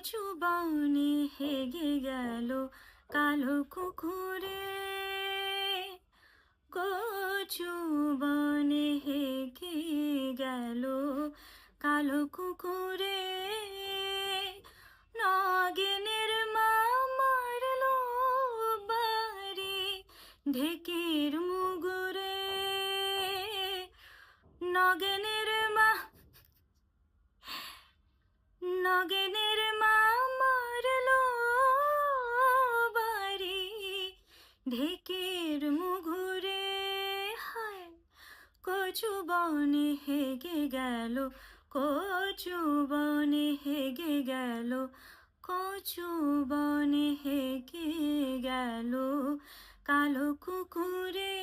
কচু বনে হেগে গেল কালো কুকুরে, কচু বনে হেগে গেল কালো কুকুরে। নগেনের মা মারলো বাড়ি ঢেকির মুগুরে, নগেনের মা নগেনের মা মারলো বাড়ি ঢেকির মুগুরে। হায় কচু বনে হেগে গেল, কচু বনে হেগে গেল, কচু বনে হেগে গেল কালো কুকুরে।